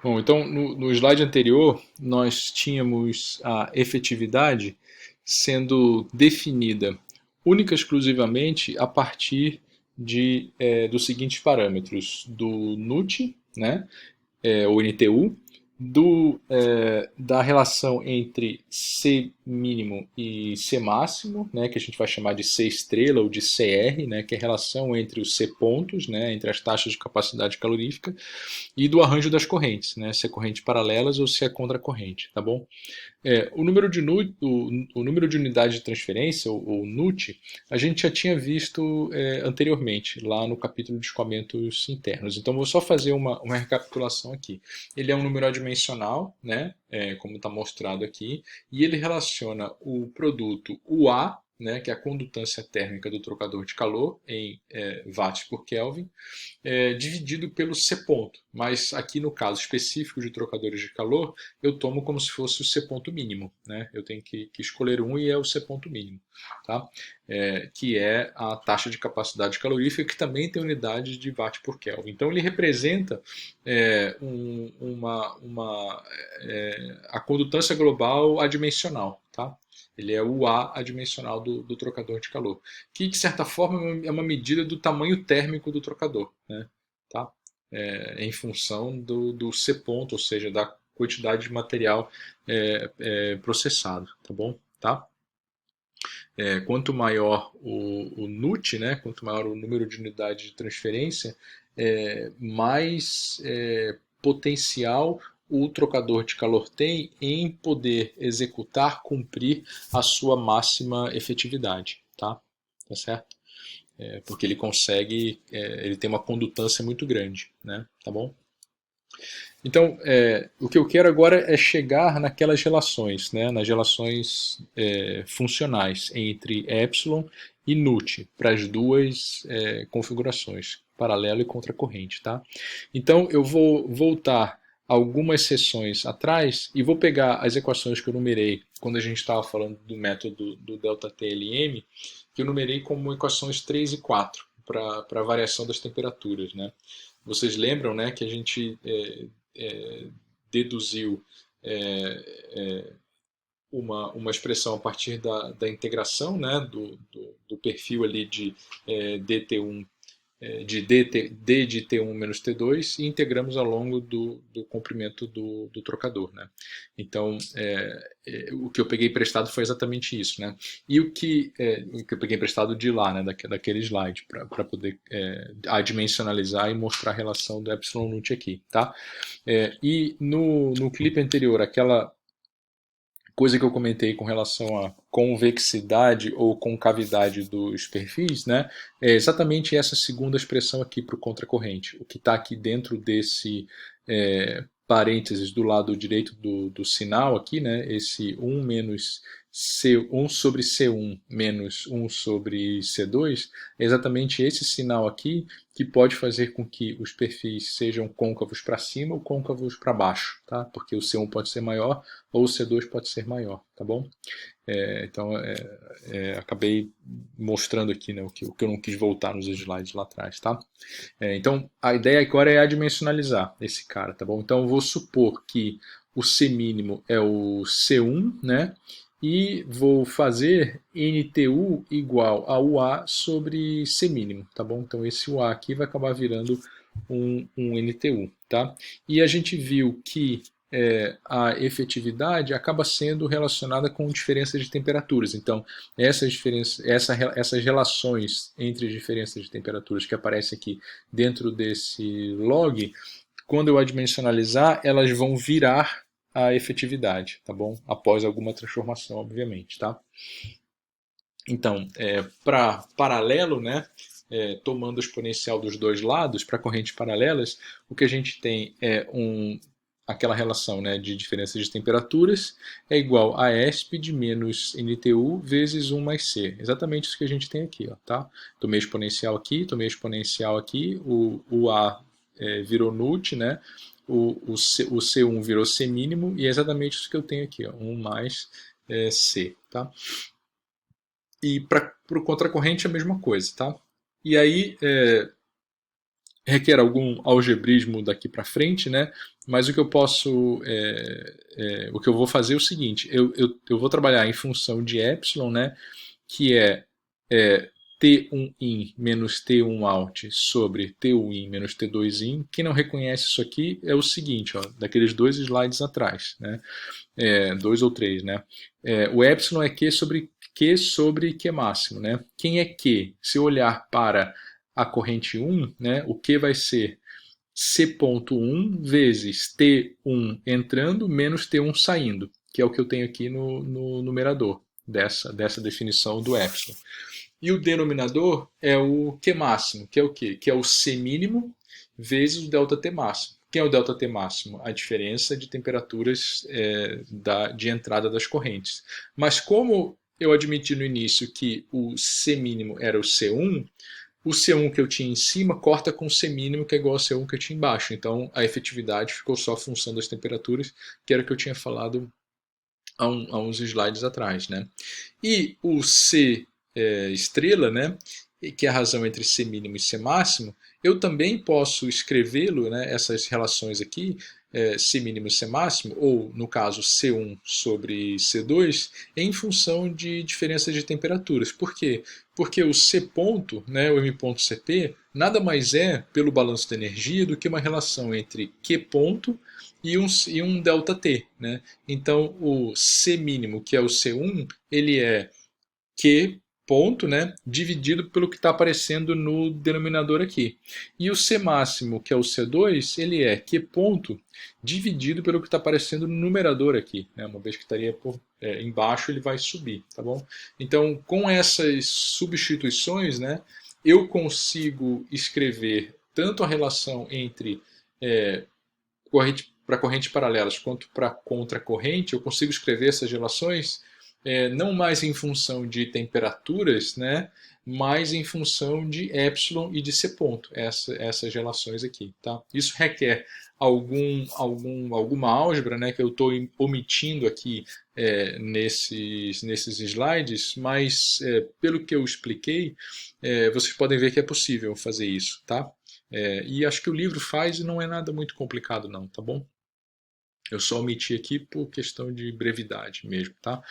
Bom, então no slide anterior nós tínhamos a efetividade sendo definida única e exclusivamente a partir dos seguintes parâmetros: do NUT, né, o NTU, da relação entre C mínimo e C máximo, né, que a gente vai chamar de C estrela ou de CR, né, que é a relação entre os C pontos, né, entre as taxas de capacidade calorífica, e do arranjo das correntes, né, se é corrente paralelas ou se é contracorrente, tá bom? O número de unidades de transferência, ou NUT, a gente já tinha visto anteriormente, lá no capítulo de escoamentos internos. Então, vou só fazer uma recapitulação aqui. Ele é um número adimensional, né, como está mostrado aqui, e ele relaciona o produto UA, né, que é a condutância térmica do trocador de calor, em watts por Kelvin, dividido pelo C ponto. Mas aqui no caso específico de trocadores de calor, eu tomo como se fosse o C ponto mínimo. Né? Eu tenho que escolher um e é o C ponto mínimo. Tá? Que é a taxa de capacidade calorífica, que também tem unidade de watt por Kelvin. Então ele representa a condutância global adimensional. Tá? Ele é o A adimensional do trocador de calor, que de certa forma é uma medida do tamanho térmico do trocador, né? Tá? Em função do C ponto, ou seja, da quantidade de material processado, tá bom? Tá? Quanto maior o NUT, né, quanto maior o número de unidades de transferência, mais potencial o trocador de calor tem em poder executar, cumprir a sua máxima efetividade. Tá? Tá certo? Porque ele consegue, ele tem uma condutância muito grande. Né? Tá bom? Então, o que eu quero agora é chegar naquelas relações, né, nas relações funcionais entre epsilon e NUT, para as duas configurações, paralelo e contracorrente. Tá? Então, eu vou voltar algumas sessões atrás e vou pegar as equações que eu numerei quando a gente estava falando do método do ΔTLM, que eu numerei como equações 3 e 4 para a variação das temperaturas. Né? Vocês lembram, né, que a gente deduziu uma expressão a partir da integração, né, do perfil ali de dt1 de d de T1 menos T2 e integramos ao longo do comprimento do trocador. Né? Então, o que eu peguei emprestado foi exatamente isso. Né? E o que eu peguei emprestado de lá, né, daquele slide, para poder adimensionalizar e mostrar a relação do epsilon nut aqui. Tá? E no clipe anterior, aquela coisa que eu comentei com relação à convexidade ou concavidade dos perfis, né, é exatamente essa segunda expressão aqui para o contracorrente. O que está aqui dentro desse parênteses do lado direito do sinal aqui, né, esse 1 menos C1 sobre C1 menos 1 sobre C2, é exatamente esse sinal aqui que pode fazer com que os perfis sejam côncavos para cima ou côncavos para baixo, tá? Porque o C1 pode ser maior ou o C2 pode ser maior, tá bom? Então, acabei mostrando aqui, né, o que eu não quis voltar nos slides lá atrás, tá? Então, a ideia agora é adimensionalizar esse cara, tá bom? Então, eu vou supor que o C mínimo é o C1, né? E vou fazer NTU igual a UA sobre C mínimo, tá bom? Então, esse UA aqui vai acabar virando um NTU, tá? E a gente viu que a efetividade acaba sendo relacionada com diferenças de temperaturas. Então, essas relações entre as diferenças de temperaturas que aparecem aqui dentro desse log, quando eu adimensionalizar, elas vão virar a efetividade, tá bom? Após alguma transformação, obviamente, tá? Então, para paralelo, né, tomando o exponencial dos dois lados, para correntes paralelas, o que a gente tem é aquela relação, né, de diferença de temperaturas é igual a ESP de menos NTU vezes 1 mais C. Exatamente isso que a gente tem aqui. Ó, tá? Tomei exponencial aqui, o A virou NUT, né? O C1 virou C mínimo, e é exatamente isso que eu tenho aqui, ó, 1 mais C. Tá? E para o contracorrente é a mesma coisa. Tá? E aí, requer algum algebrismo daqui para frente, né? Mas o que eu posso, o que eu vou fazer é o seguinte: eu vou trabalhar em função de epsilon, né? Que é T1in menos T1out sobre T1in menos T2in. Quem não reconhece isso aqui é o seguinte, ó, daqueles dois slides atrás, né? Dois ou três, né? O epsilon é Q sobre Q máximo, né? Quem é Q? Se eu olhar para a corrente 1, né, o Q vai ser C.1 vezes T1 entrando menos T1 saindo, que é o que eu tenho aqui no numerador dessa definição do epsilon. E o denominador é o Q máximo, que é o quê? Que é o C mínimo vezes o ΔT máximo. Quem é o ΔT máximo? A diferença de temperaturas de entrada das correntes. Mas como eu admiti no início que o C mínimo era o C1 que eu tinha em cima corta com o C mínimo, que é igual ao C1 que eu tinha embaixo. Então a efetividade ficou só a função das temperaturas, que era o que eu tinha falado há uns slides atrás, né? E o C estrela, né, que é a razão entre C mínimo e C máximo, eu também posso escrevê-lo, né, essas relações aqui, C mínimo e C máximo, ou no caso C1 sobre C2, em função de diferenças de temperaturas. Por quê? Porque o C ponto, né, o M ponto CP, nada mais é, pelo balanço de energia, do que uma relação entre Q ponto e um ΔT. Né? Então, o C mínimo, que é o C1, ele é Q ponto, né, dividido pelo que está aparecendo no denominador aqui. E o C máximo, que é o C2, ele é Q ponto dividido pelo que está aparecendo no numerador aqui. Né? Uma vez que estaria embaixo, ele vai subir. Tá bom? Então, com essas substituições, né, eu consigo escrever tanto a relação entre para correntes paralelas quanto para contracorrente, eu consigo escrever essas relações não mais em função de temperaturas, né, mas em função de epsilon e de C ponto, essas relações aqui. Tá? Isso requer alguma álgebra, né, que eu estou omitindo aqui nesses slides, mas pelo que eu expliquei, vocês podem ver que é possível fazer isso. Tá? E acho que o livro faz e não é nada muito complicado não, tá bom? Eu só omiti aqui por questão de brevidade mesmo, tá?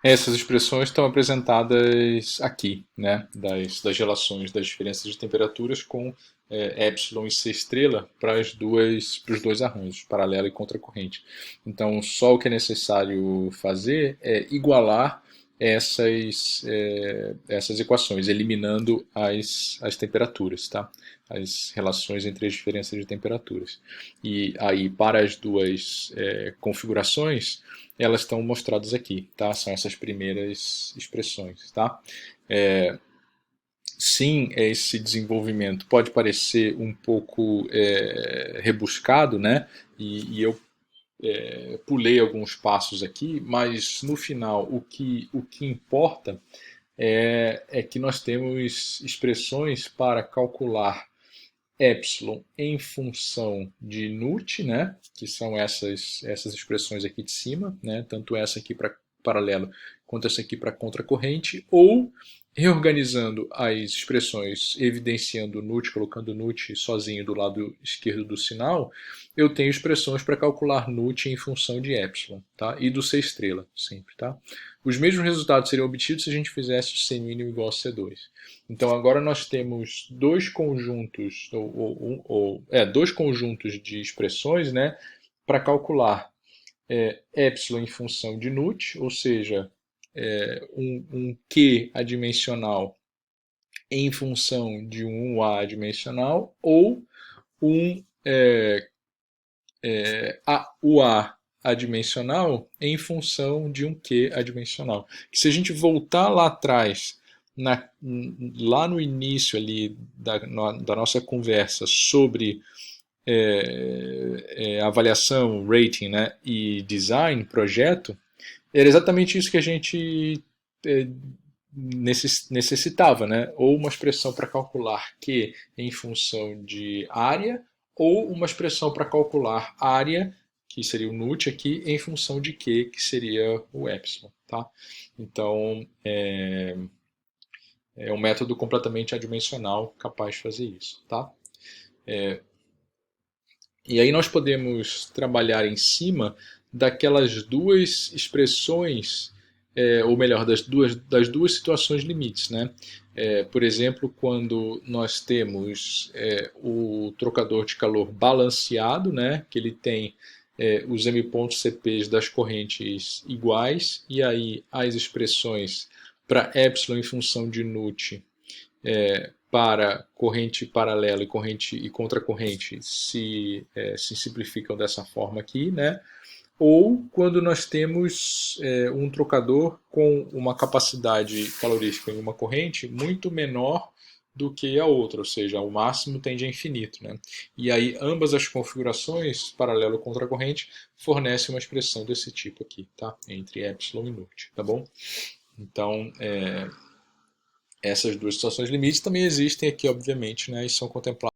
Essas expressões estão apresentadas aqui, né? Das relações das diferenças de temperaturas com epsilon e c estrela para os dois arranjos, paralela e contracorrente. Então, só o que é necessário fazer é igualar essas equações, eliminando as temperaturas, tá? As relações entre as diferenças de temperaturas. E aí, para as duas configurações, elas estão mostradas aqui, tá? São essas primeiras expressões, tá? Sim, esse desenvolvimento pode parecer um pouco rebuscado, né? E eu pulei alguns passos aqui, mas no final o que importa é que nós temos expressões para calcular epsilon em função de nut, né, que são essas expressões aqui de cima, né, tanto essa aqui para paralelo quanto essa aqui para contracorrente, ou reorganizando as expressões, evidenciando o nut, colocando o nut sozinho do lado esquerdo do sinal, eu tenho expressões para calcular nut em função de epsilon, tá? E do C estrela, sempre, tá? Os mesmos resultados seriam obtidos se a gente fizesse o C mínimo igual a C2. Então agora nós temos dois conjuntos, dois conjuntos de expressões, né, para calcular epsilon em função de nut, ou seja, um Q adimensional em função de um A adimensional, ou o A adimensional em função de um Q adimensional. Que se a gente voltar lá atrás, lá no início ali da nossa conversa sobre avaliação, rating, né, e design, projeto, era exatamente isso que a gente necessitava, né? Ou uma expressão para calcular Q em função de área, ou uma expressão para calcular área, que seria o nut aqui, em função de Q, que seria o epsilon. Tá? Então, é um método completamente adimensional capaz de fazer isso. Tá? E aí nós podemos trabalhar em cima daquelas duas expressões, ou melhor, das duas situações limites, né? Por exemplo, quando nós temos o trocador de calor balanceado, né? Que ele tem os m.cp's das correntes iguais, e aí as expressões para epsilon em função de nut para corrente paralela e corrente e contracorrente se simplificam dessa forma aqui, né? Ou quando nós temos um trocador com uma capacidade calorífica em uma corrente muito menor do que a outra, ou seja, o máximo tende a infinito, né? E aí ambas as configurações, paralelo e contracorrente, fornecem uma expressão desse tipo aqui, tá? Entre epsilon e nut, tá bom? Então, essas duas situações limites também existem aqui, obviamente, né, e são contempladas